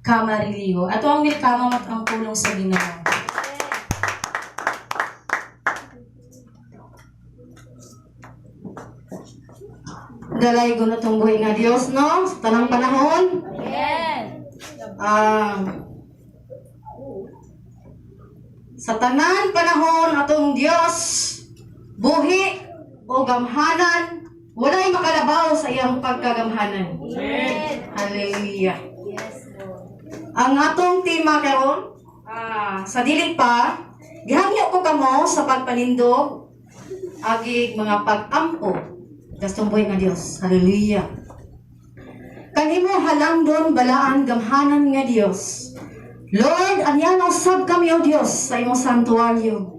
Camarillo. Ato ang wilkamo at ang pulong sa Ginoo. Dalay ko na itong buhay nga Diyos, no? Sa tanang panahon. Sa tanang panahon, atong Diyos, buhi o gamhanan, wala'y makalabaw sa iyang pagkagamhanan. Hallelujah. Ang atong tema karon, sa dili pa, gihangyo ko kamo sa pagpanindog, agig mga pag-ampo, gastong buhay nga Diyos. Hallelujah. Kanimo halangdon balaan gamhanan nga Diyos. Lord, anyan usab kami o Diyos sa imong santuaryo.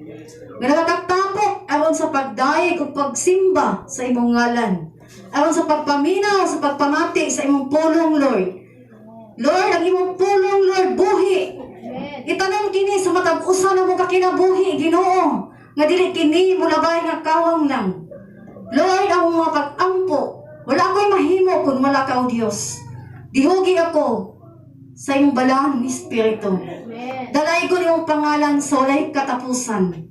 Nga nagkatapok aron sa pagdayeg ug pagsimba sa imong ngalan. Aron sa pagpaminaw, sa pagpamati sa imong pulong, Lord. Lord, ang imong pulong, Lord, buhi. Itanong kini sa matag usa na mo ka kinabuhi, Ginoo. Nga dili kini mulabay nga kawang lang. Lord, ang mga pag-ampo, wala ako'y mahimo kung wala ka o Diyos. Dihugi ako sa iyong balang Espiritu. Dalay ko niyong pangalan sa walay katapusan.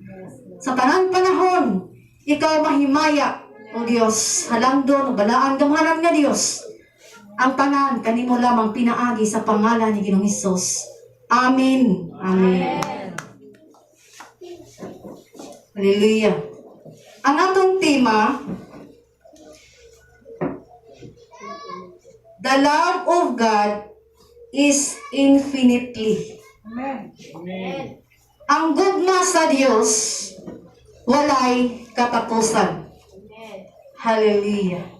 Sa tanang panahon, ikaw mahimaya, o Diyos, halangdon, balaan gamhanan nga Diyos. Ang tanan, kanimo lamang pinaagi sa pangalan ni Ginoong Hesus. Amen. Amen. Hallelujah. Ang atong tema, the love of God is infinitely. Amen. Ang gugma sa Diyos, walay katapusan. Hallelujah.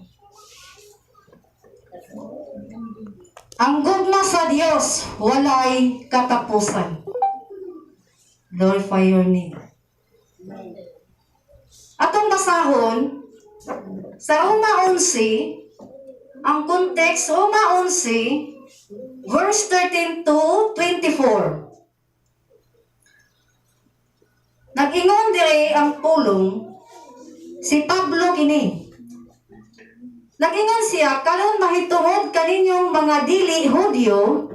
Ang gugma sa Diyos, walay katapusan. Glorify your name. Atong basahon, sa Roma 11, ang context, Roma 11, verse 13 to 24. Nag-ingon dire ang pulong, si Pablo kini. Nag-ingon siya, karon mahitungod kaninyong mga dili Hudyo,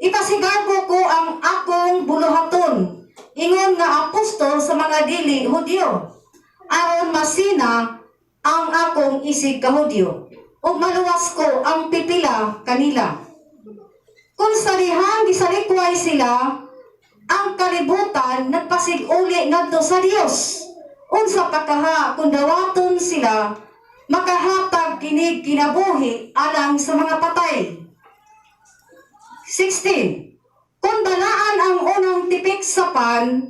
ipasigarbo ko ang akong buluhaton, ingon nga apostol sa mga dili Hudyo, aron masina ang akong isig ka Hudyo, ug maluwas ko ang pipila kanila. Kung sarihan gisalikway sila, ang kalibutan nagpasig-uli ngadto sa Dios. Unsa pakaha kung dawaton sila, makahatag kinig kinabuhi alang sa mga patay. 16. Kung balaan ang unang tipik sa pan,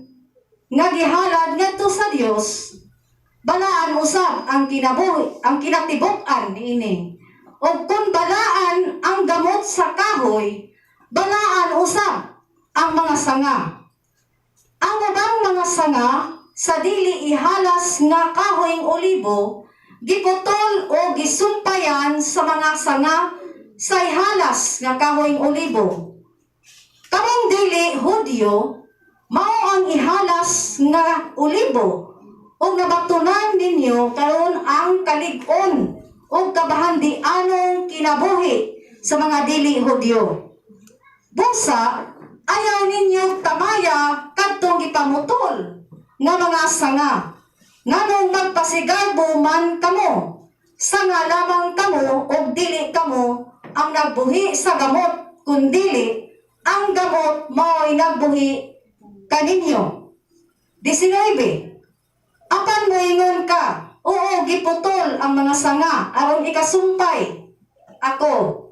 nga gihalad ngadto sa Dios, balaan usab ang kinabuhi, ang kinatibuk-an niini. O kung balaan ang gamot sa kahoy, balaan usab ang mga sanga. Ang ubang mga sanga sa dili ihalas nga kahoyng olibo, giputol o gisumpayan sa mga sanga sa ihalas nga kahoyng olibo. Kamong dili Hudyo, mao ang ihalas nga olibo, o nabatunan ninyo karon ang kalig-on o kabahandianong kinabuhi sa mga dili Hudyo. Busa, ayaw ninyo tamaya kadtong gipamutol nga mga sanga. Nganong magpasigarbo man kamo, sanga lamang kamo o dili kamo ang nagbuhi sa gamot, kundili ang gamot mao'y nagbuhi kaninyo. 19. Apan moingon ka, oo, giputol ang mga sanga aron ikasumpay ako.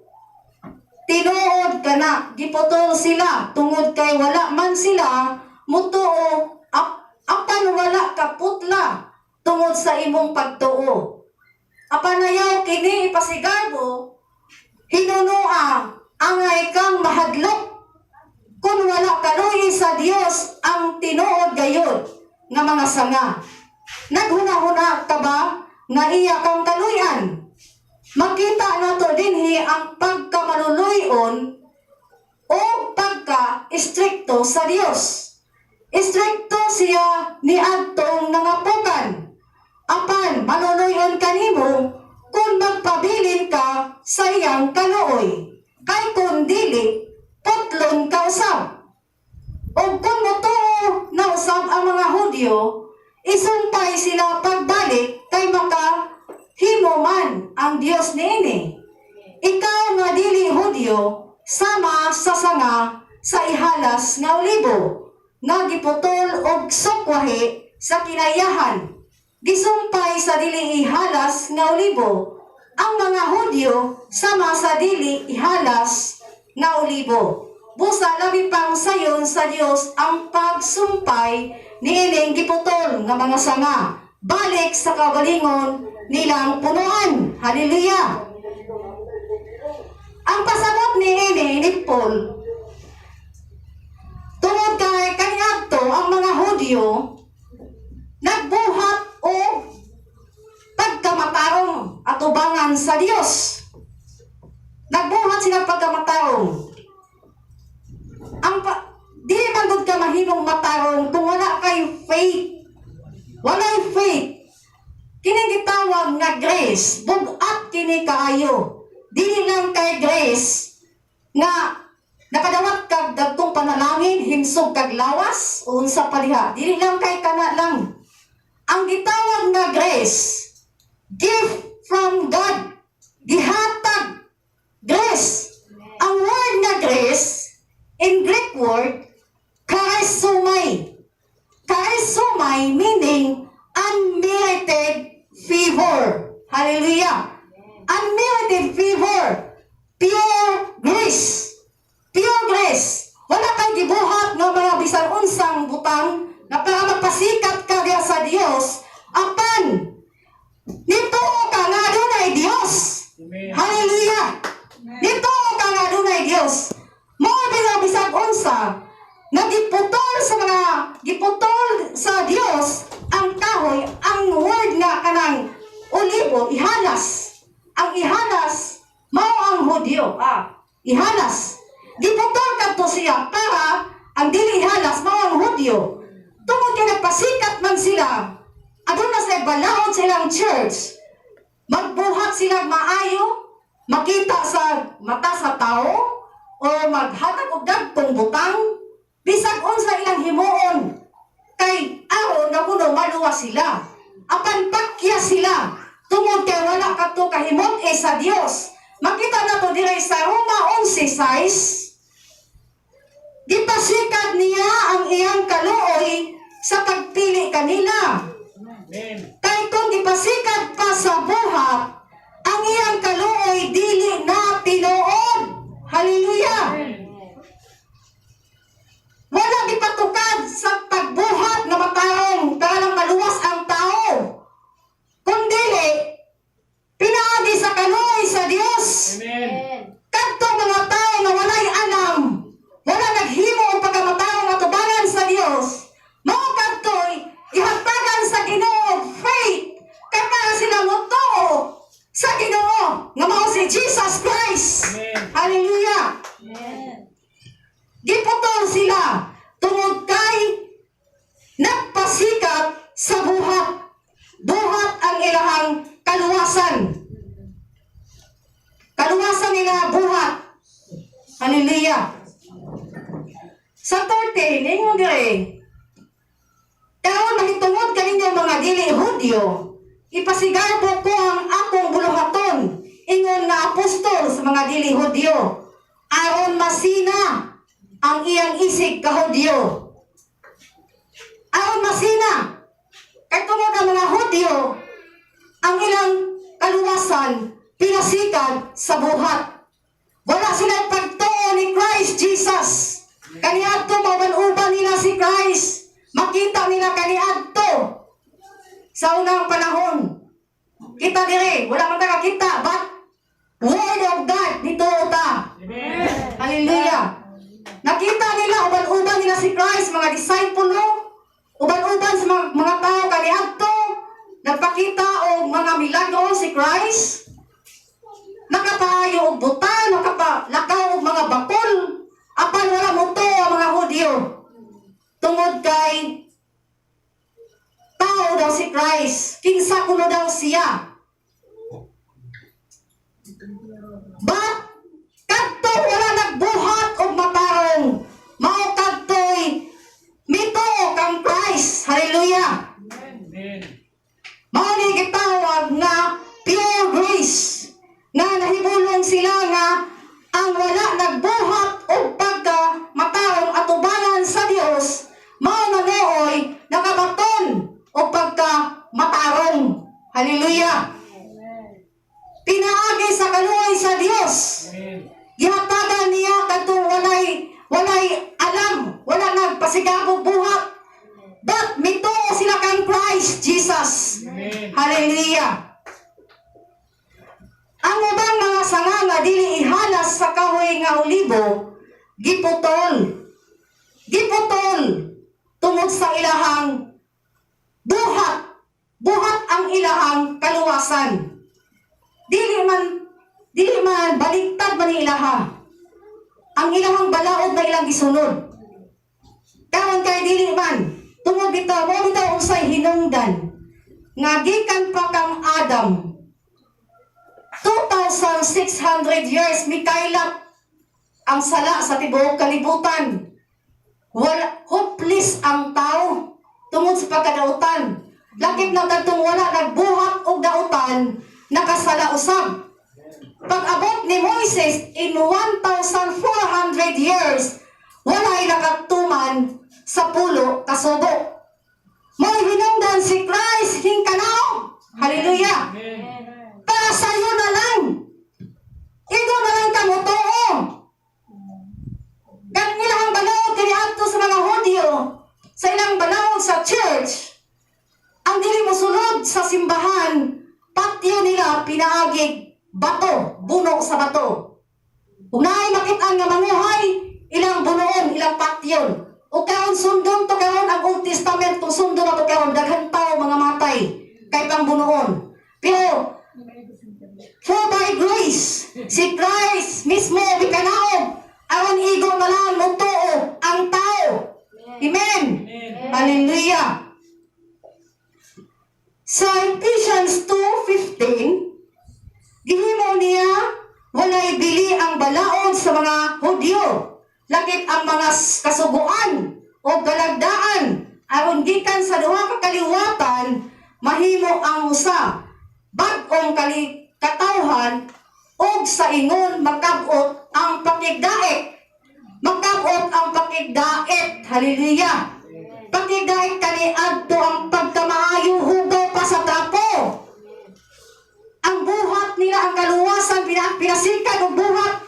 Tinuod ka na, giputol sila, tungod kay wala man sila, mutuo, apan wala kaputla, tungod sa imong pagtuo. Apanayaw kini ipasigarbo, hinunua, angay kang mahadlok, kung wala kaluhi sa Dios ang tinuod gayod, nga mga sanga. Naghuna-huna ka ba, nga iya kang kaluyan? Makita nato dinhi ang pagkamaluluyon o pagka-istrikto sa Dios. Istrikto siya ni adtong nangapukan. Apan manunuyon kanimo kung magpabilin ka sa iyang kaluoy. Kay kung dili, Hudyo, isumpay sila pagbalik kay makahimo man ang Dios niini. Ikaw nga dili Hudyo, sama sa sanga sa ihalas nga olibo, nga giputol og sukwahi sa kinayahan. Gisumpay sa dili ihalas nga olibo, ang mga Hudyo sama sa dili ihalas nga olibo. Busa labi pang sayon sa Dios ang pagsumpay niining giputol nga mga sanga, balik sa kabalingon nilang punuan. Hallelujah! Ang pasabot niini ni Paul, tungod kay kaniadto ang mga Hudyo nagbuhat o pagkamatarong at ubangan sa Dios. Nagbuhat sila pagkamatarong. Dili man gud ka mahimong matarong kung wala kay faith. Walay faith. Kini gitawag nga grace, bugat kini kaayo. Dili lang kay grace nga nakadawat kag dagkong panalangin, himsog kag lawas o unsa pa diha. Dili lang kay kana lang. Ang gitawag nga grace, gift from God, gihatag grace. Ang word nga grace in Greek word charisomai. Charisomai meaning unmerited favor. Hallelujah. Unmerited favor. Pure grace. Pure grace. Wala kay gibuhat nga mga bisan unsang butang na para magpasikat ka diha sa Dios. Apan nito ka nga adunay Dios. Hallelujah. Nito ka nga adunay Dios. Mao bisag unsa nagiputol sa Dios ang kahoy, ang word nga kanang olibo, ihalas. Ang ihalas mao ang Hudyo. Ihalas. Giputol kadto siya para ang dili ihalas mao ang Hudyo. Tungod kay nagpasikat man sila, aduna sa balaod silang church. Magbuhat sila maayo, makita sa mata sa tao, o maghatag og dagkong butang, bisag unsa ilang himuon. Kay aron nga kuno maluwas sila. Apan pakya sila. Tungod kay wala kadto kahimot sa Dios. Makita nato diri sa Roma 11:6. Gipasikat niya ang iyang kaluoy sa pagpili kanila. Amen. Kay kung gipasikat pa sa buhat, ang iyang kaluoy dili na tinuod. Hallelujah. Amen. Wala gipatukad sa pagbuhat na matarong para lang maluwas ang tao. Kung dili, pinaagi sa kaluoy sa Dios. Amen. Kadto mga tao na walay alam, wala naghimo ang pagkamatarong at ubangan sa Dios, mao kadtoy ihatagan sa Ginoo faith, kay para sila motoo sa Ginoo nga mao si Jesus Christ. Amen. Hallelujah. Amen. Giputol sila tungod kay nagpasikat sa buhat. Buhat ang ilahang kaluwasan. Kaluwasan nila buhat. Hallelujah. Sa 13, ningon dire, karon mahitungod kaninyo mga dili Hudyo, ipasigar po ko ang akong buluhaton, ingon nga apostol sa mga dili Hudyo, aron masina ang iyang isig ka Hudyo. Aron masina. Kay tungod ang mga Hudyo, ang ilang kaluwasan, pinasikat sa buhat. Wala silang pagtuo ni Christ Jesus. Kaniadto maban-uban nila si Christ. Makita nila kaniadto. Sa unang panahon, kita dire, wala man taga kita, but Word of God, dito ta. Amen. Hallelujah. Nakita nila, uban-uban nila si Christ, mga disciple, uban-uban sa mga tao kaniadto, nagpakita og mga milagro si Christ, nakapahayo og butang, nakapalakaw og mga bakol, apan wala mo to ang mga Hudyo. Tungod kay tao daw si Christ, kinsa kuno daw siya. But kadto wala nagbuhat og matarong, mao kadtoy mituo kang Christ. Hallelujah. Ang ubang mga sanga nga dili ihalas sa kahoy nga olibo, giputol. Giputol tungod sa ilahang buhat. Buhat ang ilahang kaluwasan. Dili man baliktad man ni ilaha. Ang ilahang balaod na ilang gisunod. Karon kay dili man tungod bitaw mo bitaw usay hinungdan nga gikan pa kang Adam 2,600 years mikaylap ang sala sa tibuok kalibutan. Wala hopeless ang tao tungod sa pagkadautan. Lakip na kadtong wala nagbuhat og dautan nakasala usab. Pag-abot ni Moises in 1,400 years walay nakatuman sa pulo kasubo. Mo'y hinungdan si Christ hingkanaw. Hallelujah. Para sa'yo na lang. Ito na lang kamutuo. Gan ilang balaod kani adto sa mga Hudyo, sa ilang balaod sa church, ang dili mosulod sa simbahan, patio nila pinaagig bato, buno sa bato. Kung naay makit-an nga manguhay, ilang bunoon, ilang patyon. O kaon sundon to kaon ang Old Testament, kung sundon na to kaon, daghan tao mga matay, kay pang bunoon. Pero, for by grace, si Christ mismo bikanaog, aron igo na lang mutuo ang tao. Amen. Hallelujah. Sa Ephesians 2:15, gihimo niya walay bili ang balaod sa mga Hudyo, lakip ang mga kasuguan o galagdaan, aron gikan sa duha ka kaliwatan mahimo ang usa, bag-ong katawhan og sa ingon magkabot ang pakigdaet. Magkabot ang pakigdaet. Hallelujah. Pakigdaet kani adto ang pagkamaayo hugaw pa sa tapo. Ang buhat nila, ang kaluwasan, pinasikan og buhat.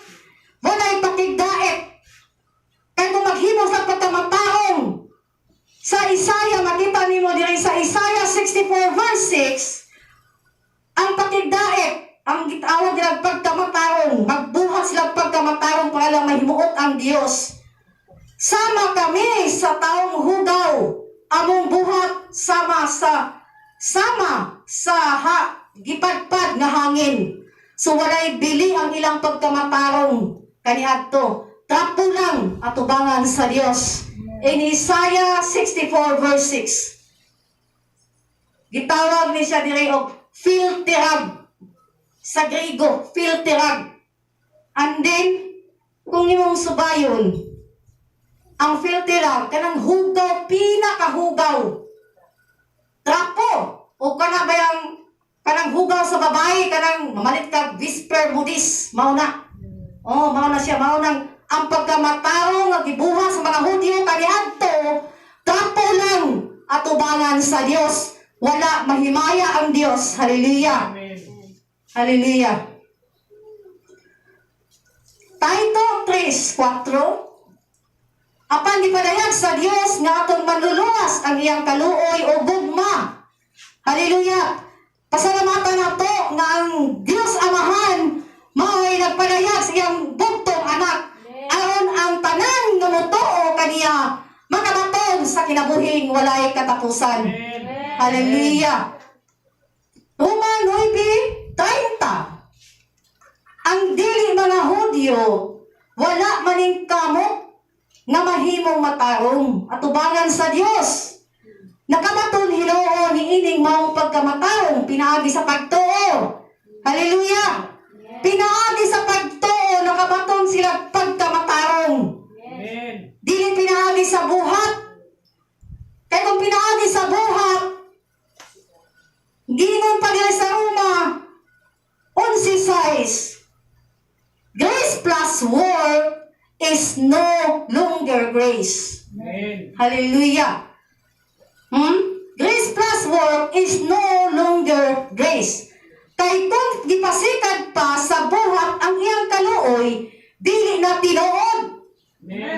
Walay pakigdaet. Kaya kung maghimo sa pagkamataong, sa Isaiah, makita nimo diri sa Isaiah 64 verse 6, ang pakigdaet, ang gitawag nila pagkamataong, magbuhat sila pagkamataong para lang mahimuot ang Dios. Sama kami sa taong hugaw, among buhat sama sa gipadpad nga hangin. So walay bili ang ilang pagkamatarong kaniadto. Trapo lang atubangan sa Dios. In Isaiah 64 verse 6. Gitawag ni siya diri og filterag. Sa Griego, filterag. And then, kung imong subayon, ang filterag, kanang hugaw, pinakahugaw. Trapo. O kana ba yung kanang hugaw sa babae, kanang mamalit ka, whisper modis, mauna. Oh, mauna siya, maunang ang pagkamataro nga gibuhat sa mga Hudyo kaniadto, trapo lang atubangan sa Dios. Wala mahimaya ang Dios. Hallelujah. Hallelujah. Tito 3:4. Apan gipadayag sa Dios nga atong manluluwas ang iyang kaluoy o gugma. Hallelujah. Pasalamatan nato nga ang Dios Amahan mao'y nagpadayag sa iyang bugtong anak aron ang tanan nga motuo kaniya makabaton sa kinabuhing walay katapusan. Hallelujah. Roman 9:30. Ang dili mga Hudyo wala maning kamot nga mahimong matarong atubangan sa Dios. Nakabaton Ginoo ni ining maong pagkamatarong pinaagi sa pagtuo. Hallelujah. Pinaagi sa pagtuo, nakabaton sila pagkamatarong. Dili pinaagi sa buhat. Kaya kung pinaagi sa buhat, gingon pa nila sa Roma 11:6. Grace plus work is no longer grace. Amen. Hallelujah. Grace plus work is no longer grace. Kay kung gipasikad pa sa buhat ang iyang kaluoy, dili na tinuod.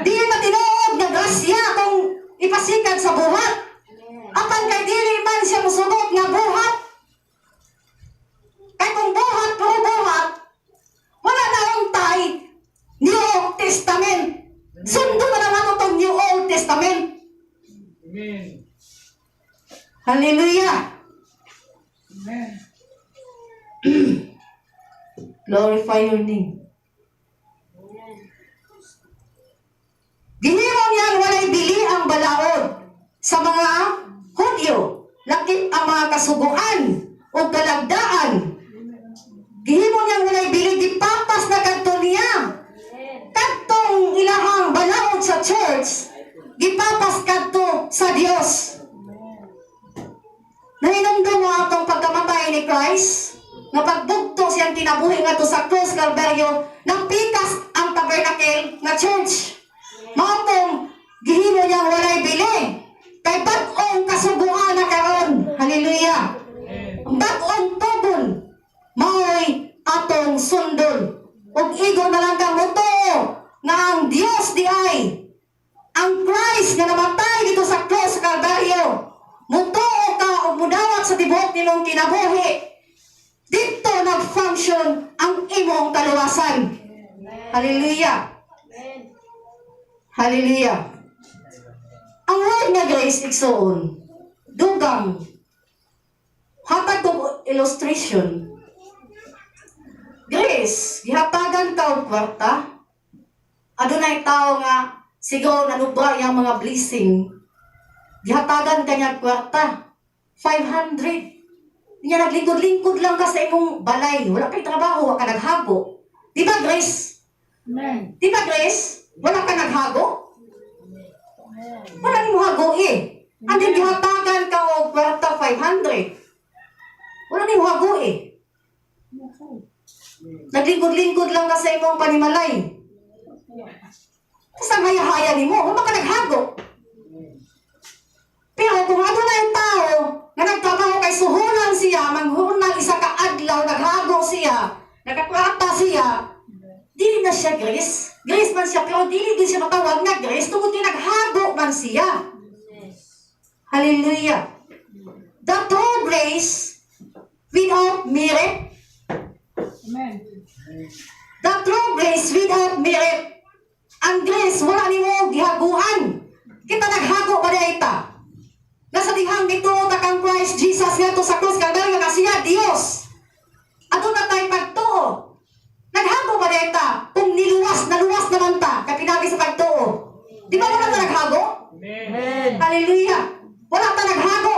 Dili na tinuod nga grasya kung ipasikad sa buhat. Apan kay dili man siya musugot nga buhat. Kay kung buhat, puro buhat, Wala na untay New Testament. Sundo na naman itong New Old Testament. Amen. Hallelujah. Amen. Glorify your name. Ginimo niyan walay bili ang balaod sa mga Hudyo. Lakip ang mga kasuguan o kalagdaan. Gihimo niyang walay bili, gipapas na kadto niya. Kadtong ilahang balaod sa church, gipapas kadto sa Dios. Nahinumdum mo atong pagkamatay ni Christ, nga pagbugto siyang kinabuhi nga to sa Cruz Calvario, nagpikas ang tabernacle nga church. Matong gihimo niyang walay bili, kay bag-ong kasubuan na karon. Hallelujah. Ang bag-ong tugon, mao'y atong sundol. Ug igo na lang kang muto nga ang Dios di ay ang Christ nga namatay dito sa Cruz Calvario. Mutuo ka o mudawat sa tibuok nilong kinabuhi. Dito nag-function ang imong kaluwasan. Hallelujah. Hallelujah. Ang word nga grace, igsoon, dugang, hatag kong illustration. Grace, gihatagan ka og kwarta. Adunay tao nga, siguro nanubra yung mga blessing. Gihatagan ka niya kwarta. 500. Niya naglingkod-lingkod lang ka sa imong balay. Wala kay trabaho, wala ka naghago. Di ba, Grace? Amen. Di ba, Grace? Wala ka naghago? Wala ni mo hago eh. Andin gihatagan ka og kwarta 500. Wala ni mo hago eh. Naglingkod-lingkod lang ka sa imong panimalay. Tapos ang haya-haya ni mo, wala ka naghago. Pero kung ano na yung tao na nagtrabaho kay suhunan siya, manghunang isa ka adlaw, naghago siya, nagkakwata siya, dili na siya grace. Grace man siya, pero dili din siya matawag na grace, tungkol din naghago man siya. Hallelujah. The true grace without merit. Amen. The true grace without merit. Ang grace, wala ni mo gihaguan. Kita naghago ba na ita? Nasa dihang dito, takang Christ Jesus nga to sa krus, kagaya nga siya, Dios. Ato na tayo pagtuo. Naghago ba na ita? Kung niluwas, naluwas naman ta, kapinabi sa pagtuo. Di ba wala ta naghago? Amen. Hallelujah. Wala ta naghago.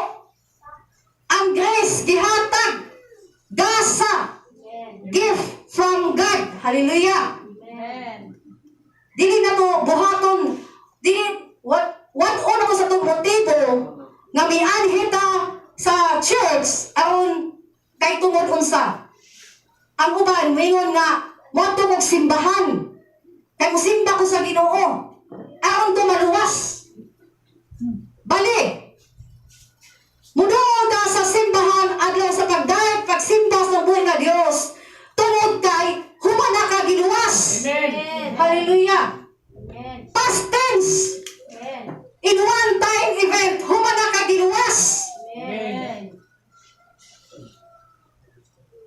Ang grace, gihatag, gasa, gift from God. Hallelujah. Dili na to buhaton. Dili, what una ko sa itong motibo nga mianhi ta sa church aron kay tungod unsa. Ang uban, mingon nga, moto kong simbahan. Kay musimba ko sa Ginoo. Aron to maluwas. Bali. Muduo ka sa simbahan adlaw sa pagdayeg, pagsimba sa buhay nga Dios. Tungod kay humana ka giluwas. Amen. Hallelujah. Past tense. In one time event, humana ka giluwas. Amen.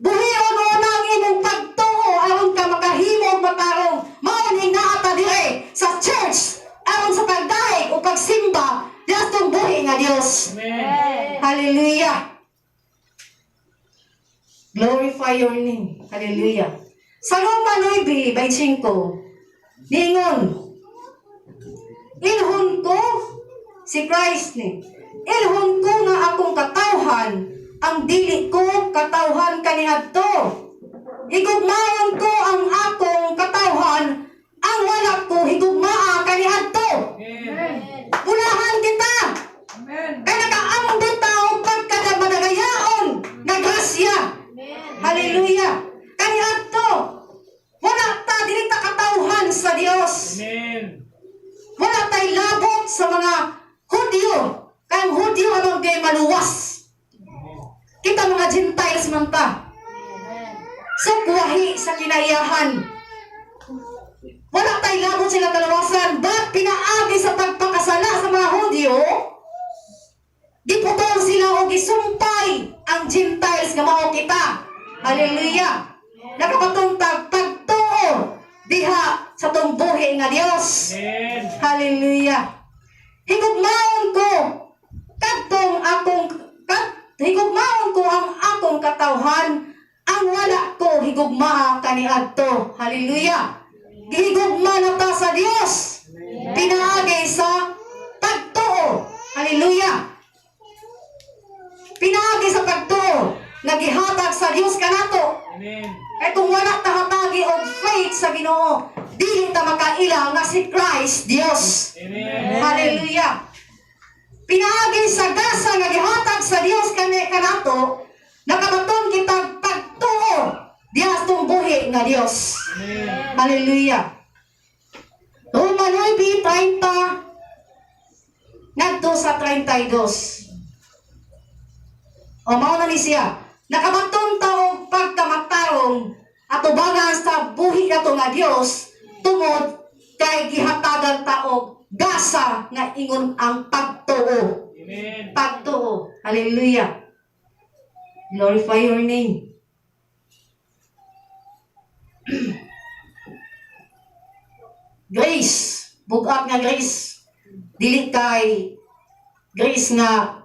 Buhion mo na ang imong pagtuo aron ka makahimo og matarong. Mauning naata dire sa church aron sa pagdaig o pagsimba diatong buhi nga Dios. Amen. Hallelujah. Glorify your name. Hallelujah. Sa Roma 9:25, ningon, ilhon ko si Christ ni. Ilhon ko nga akong katawhan, ang dili ko katawhan kaniadto. Higugmaon ko ang akong katawhan, ang wala ko higugmaa kaniadto. Amen. Ulahan kita. Amen. Kaya nakaambot tao pagkada madagayaon na grasya. Hallelujah. Kaniadto. Wala ta dili ta katawhan sa Dios. Amen. Wala tay labot sa mga Hudyo. Kaya ang Hudyo anong gay maluwas. Kita mga Gentiles man ta. So kuwahi sa kinaiyahan. Wala tay labot sila kalawasan. Ba't pinaagi sa pagpakasala sa mga Hudyo? Giputol sila o gisumpay ang Gentiles nga mao kita. Hallelujah. Nakapatuntag pagto diha sa tong buhi nga Dios. Amen. Hallelujah. Higugmaon ko higugmaon ko ang akong katawhan, ang wala ko higugmaa kaniadto. Hallelujah. Gihigugma na ta sa Dios. Pinaagi sa pagtuo. Hallelujah. Pinaagi sa pagtuo nga gihatag sa Dios kanato. Amen. Kay kung wala ta hatagi og faith sa Ginoo, dili ta makaila nga si Christ Dios. Amen. Hallelujah. Pinaagi sa gasa nga gihatag sa Dios kanato, nakabaton kita pagtuo diha tong buhi nga Dios. Amen. Hallelujah. Roman 9:30 ngadto sa 32. O mao na ni siya. Nakabaton ta og pagkamatarong atubangan sa buhi nato nga Dios tungod kay gihatagan ta og gasa nga ingon ang pagtuo. Amen. Pagtuo. Hallelujah. Glorify your name. Grace. Bugat nga grace. Dili kay grace nga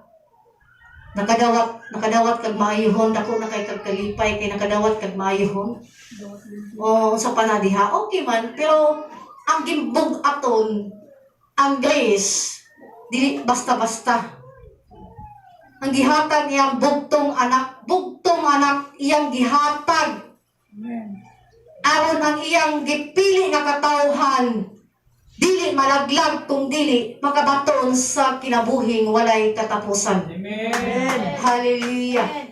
nakadawat kag maayuhon, dako na kay kag kalipay kay nakadawat kag maayuhon. O sa panadiha okay man, pero ang gimbug aton ang grace dili basta-basta. Ang gihatag iyang bugtong anak iyang gihatag Amen. aron ang iyang gipili nga katawhan dili malaglag kung dili makabaton sa kinabuhing walay katapusan. Amen. Hallelujah.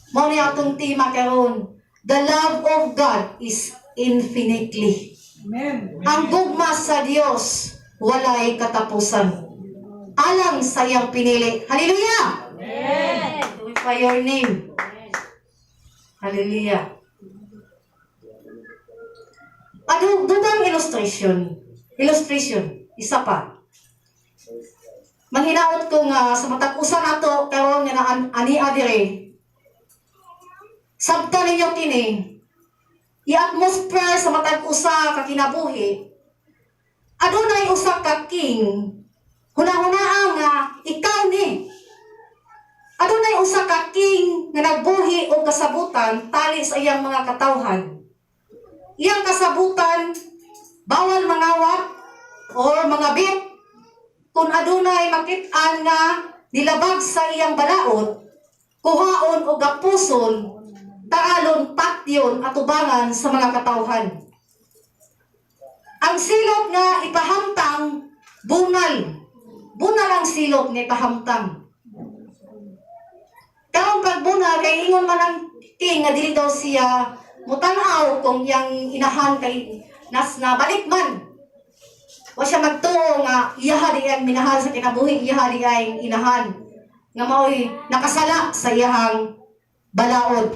Mao ni atong tema karon. The love of God is infinitely. Amen. Ang gugma sa Dios walay katapusan. Alang sa iyang pinili. Hallelujah. Amen. Glorify your name. Hallelujah. Dudang illustration. Isa pa. Manghinaot ko nga sa matag usa nato karon nga ani adire. Sabta ninyo kini. I-atmosphere sa matag usa ka kinabuhi. Adunay usa ka king. Hunahunaa nga ikaw ni. Adunay usa ka king nga nagbuhi og kasabutan tali sa iyang mga katawhan. Iyang kasabutan bawal mangawat or mangabit. Kung adunay makit-an nga nilabag sa iyang balaod, kuhaon o gapuson, taalon patyon at ubangan sa mga katawhan. Ang silot nga ipahamtang, bunal. Bunal ang silot nga ipahamtang. Karong pagbunal, kay ingon man ang king nga dili daw siya mutanaw kung iyang inahan kay nas na balik man. O siya magtuo nga iyaha di ang minahal sa kinabuhi, iyaha di ang inahan nga mao'y nakasala sa iyahang balaod.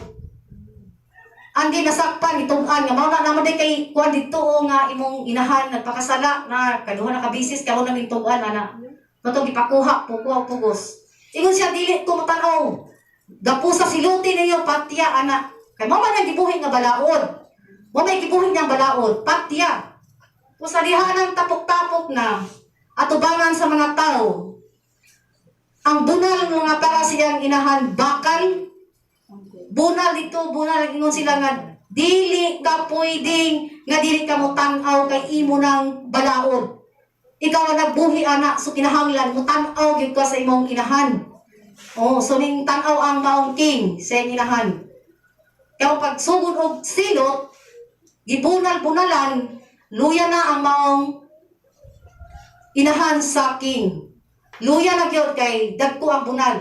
Ang ginasakpan itong-an nga mao na naman di kay kuan dito nga imong inahan nagpakasala na kaduha na kabisis karon na itong-an ana. Matong gipakuha pugos. Ingon siya dili ko matanaw. Gapusa siluti ninyo patya ana. Kay mao man ang gibuhi nga balaod. Mo may gibuhi nga balaod, patya. Kung sa diha ng tapok-tapok na atubangan sa mga tao, ang bunal nga para siyang inahan bakal, bunal dito, bunal ingon sila nga dili ka pwedeng nga dili ka mo tan-aw kay imo ng balaod. Ikaw ang nagbuhi anak, so kinahanglan mo tan-aw gyud ka sa imong inahan. Oh, so ning tan-aw ang maong king sa iyang inahan. Kaya pag sugod og silot, gibunal-bunalan, luya na ang maong inahan sa king. Luya na gyud kay dagko ang bunal.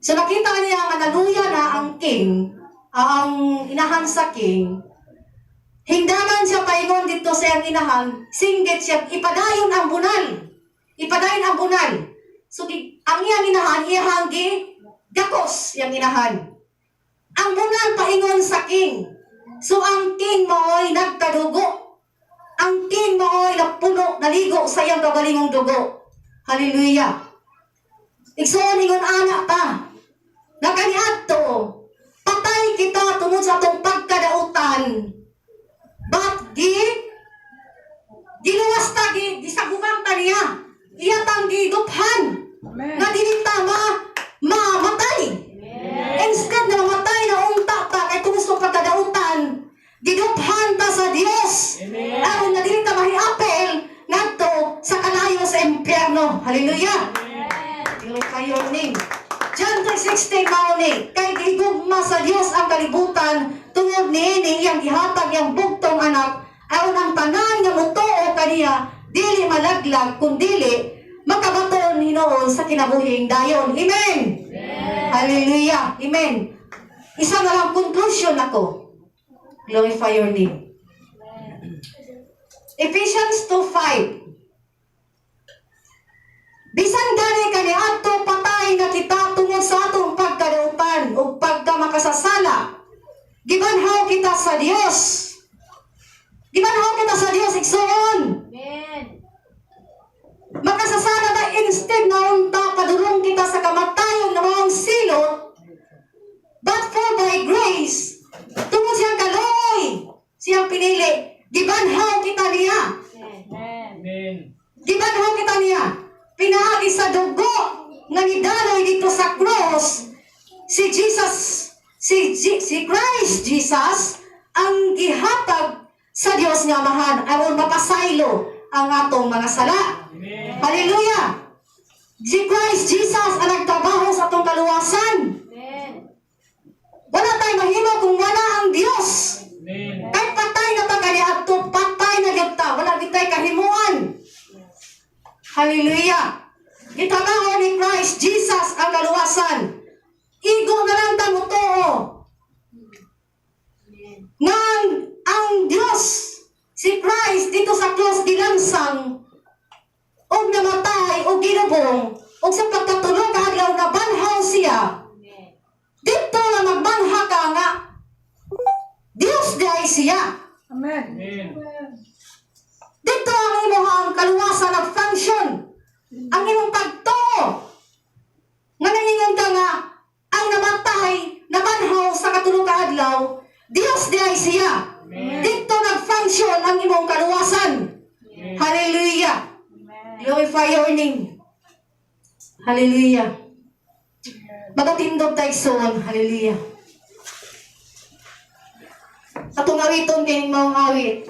So nakita niya nga naluya na ang king, ang inahan sa king. Hingdaman siya paingon dito sa iyang inahan, singgit siya, ipadayon ang bunal. Ipadayon ang bunal. So ang iyang inahan, iyang gakos iyang inahan. Ang bunal paingon sa king. So ang king maoy nagkadugo. Ang king maoy napuno, naligo sa iyang kabalingong dugo. Hallelujah. Igsoon ingon anak ta. Nakaniadto. Patay kita tungod sa atong pagkadautan. But Giluwas ta, gisagukan ta niya. Iya tang giduphan. Amen. Nga dili ta mamatay. Instead na mamatay na unta ta, kay kung gusto pagkadautan, giduphan ta sa Dios. Aron nga dili ta mahiapel ngadto sa kalayo sa impyerno. Hallelujah. Glorify your name. John 3:16 mao ni, kay gigugma sa Dios ang kalibutan tungod niini iyang gihatag iyang bugtong anak aron ang tanan nga mutuo kaniya dili malaglag kundili makabaton Hinoon sa kinabuhing dayon. Amen. Hallelujah. Amen. Isa na lang conclusion ako. Glorify your name. Ephesians 2:5. Bisan gani kani adto patay na kita tungod sa atong pagkadautan o pagkamakasasala. Gibanhaw kita sa Dios. Gibanhaw kita sa Dios igsoon. Makasasala ba instead na unta padulong kita sa kamatayon na maong silot, but for by grace, tungod siyang kaloy, siyang pinili, gibanhaw kita niya. Gibanhaw kita niya. Pinaagi sa dugo nga nidaloy dito sa cross, si Christ Jesus ang gihatag sa Dios nga Amahan aron mapasaylo ang atong mga sala. Hallelujah! Si Christ Jesus ang nagtrabaho sa atong kaluwasan. Wala tayo mahimo kung wala ang Dios. Kahit patay na ta kani adto, patay na gyud ta, wala gid tay kahimuan. Hallelujah! Gitrabaho ni Christ Jesus ang kaluwasan. Igo na lang ta mutuo. Nang ang Dios, si Christ dito sa cross gilansang og namatay og ginubong og sa pagkatulog adlaw na banhaw siya. Dito na magbanha ka nga Dios diay siya. Amen. Dito ang imong kaluwasan nag-function. Ang imong pagtuo. Nga nangingon ka nga ang namatay nabanhaw sa katulog adlaw Dios diay siya. Dito nag-function ang imong kaluwasan. Hallelujah. Glorify your name. Hallelujah. Magatindog tayo soon. Hallelujah. Atong awiton kay maong awit.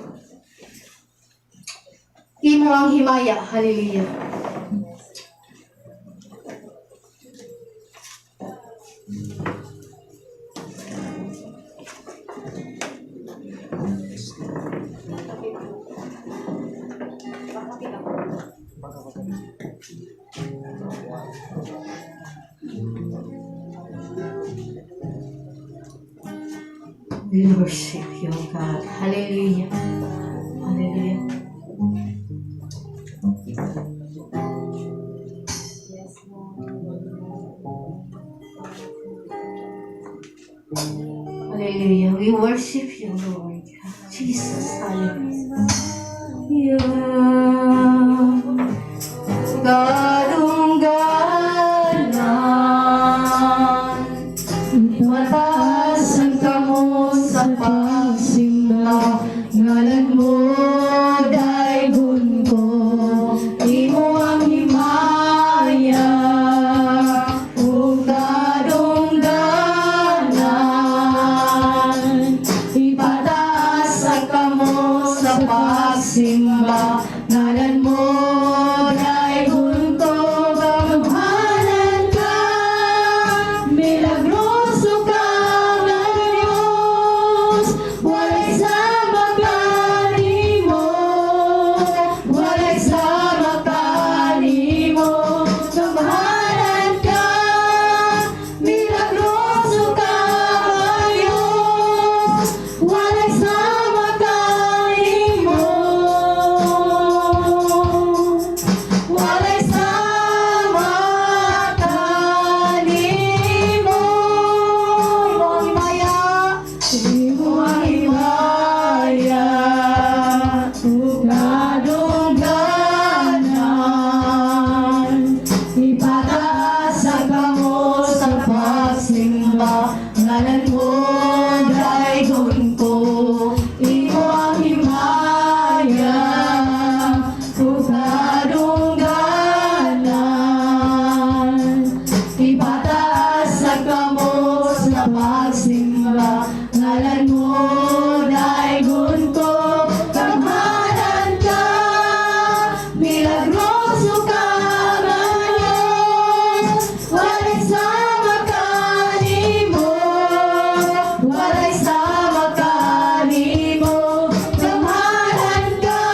Imo ang himaya. Hallelujah. We worship you, God. Hallelujah. Hallelujah. Hallelujah. We worship you, Lord. Jesus. Hallelujah. Kadungganan, mataas ang kamo sa pagsimba, ngalan mo daygon ko, imo ang himaya, ug kadungganan, ipataas ang kamo sa pagsimba, ngalan mo daygon ko, kamhanan ka, milagroso ka nga Diyos, walay sama ka nimo, walay sama ka nimo, kamhanan ka, milagroso ka nga Diyos, walay sama ka nimo. Susadungganan, ipataas sa kamos na pagsimba, ngalan mo daigon ko, kamhanan ka, milagroso ka ngayon, walay sama ka nimo, walay sama ka nimo, kamhanan ka,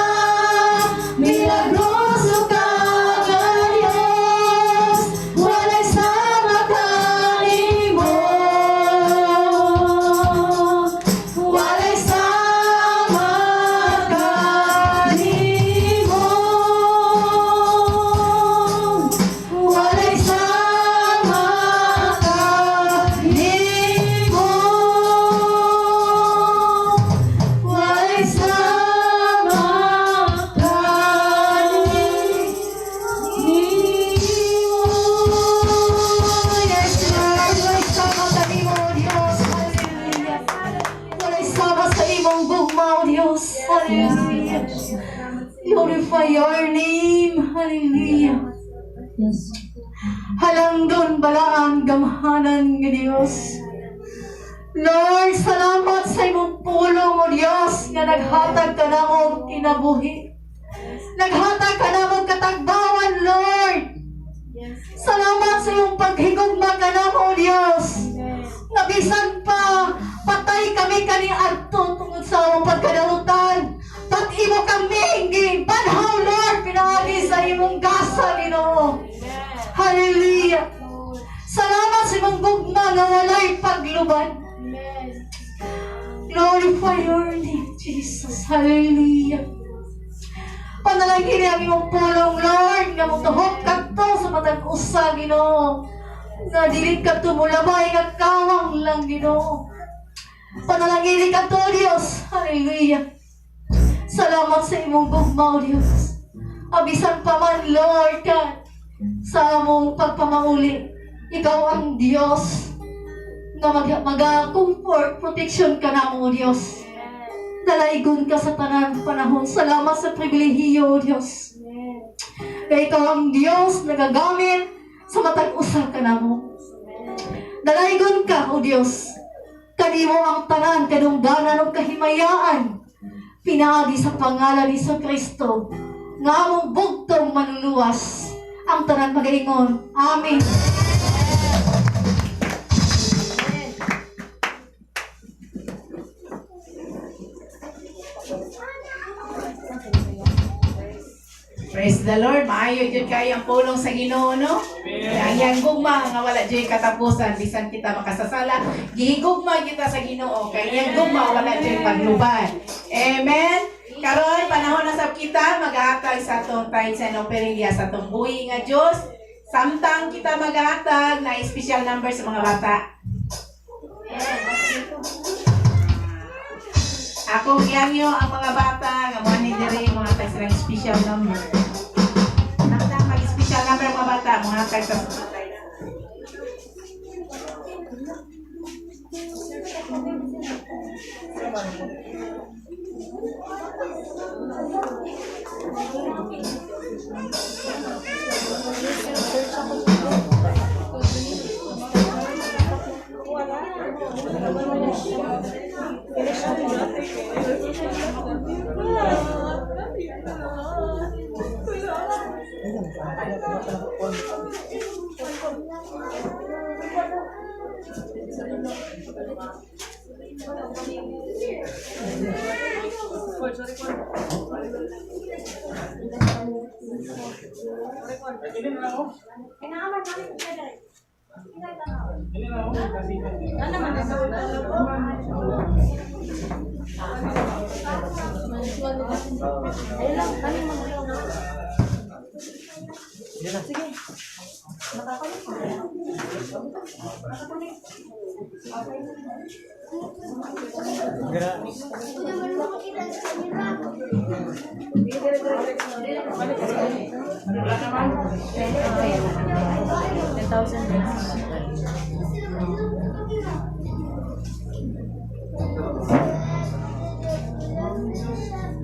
milagroso ka ngayon, walay sama ka nimo, walay sama ka nimo, walay sama ka nimo, walay sama ka nimo. Hallelujah. Glorify your name. Hallelujah. Halangdon balaan gamhanan ng Diyos. Lord, salamat sa imong pulong o Diyos nga naghatag ka na mong kinabuhi. Naghatag ka na mong katagbawan, Lord. Salamat sa iyong paghigugma ka na mo, Diyos. Nabisan pa, patay kami kaning adto tungod sa among pagkadalutan. Pag-imo kami, banhaw, Lord, pinagi sa imong gasa, Ginoo. Hallelujah. Salamat sa imong gugma na walay pagluban. Glorify your name, Jesus. Hallelujah. Panalangin ang imong pulong, Lord, nga mutuhok ka to sa matag usa, Ginoo. Nga dili ka tumulabay nga kawang lang, Ginoo. Panalangin ka to, Diyos. Hallelujah. Salamat sa imong gugma, Diyos. Abisan pa man, Lord, ka sa among pagpamauli. Ikaw ang Diyos na mag-comfort, protection ka na mo, Diyos. Dalaygon ka sa tanang panahon. Salamat sa pribilehiyo, Diyos. Na ikaw ang Diyos na gagamit sa matag-usa ka na mo. Dalaygon ka, O Diyos. Kanimo ang tanan, kadungganan o kahimayaan. Pinaagi sa pangalan ni Kristo. Nga among bugtong manluluwas. Ang tanan magaingon. Amen. Praise the Lord. Maayo jud kay ang pulong sa Ginoo, no? Ang yang gugma nga wala jud katapusan bisan kita makasasala, gihigugma kita sa Ginoo kay yang gugma wala jud pagluban. Amen. Karon panahon na sab kita maghatag sa atong tithes and offering sa atong buhi nga Dios. Samtang kita maghatag na special number sa mga bata. Ako giyanyo ang mga bata nga mo ni diri mga tag silang special number. Samtang mag-special number mga bata, mga tag sa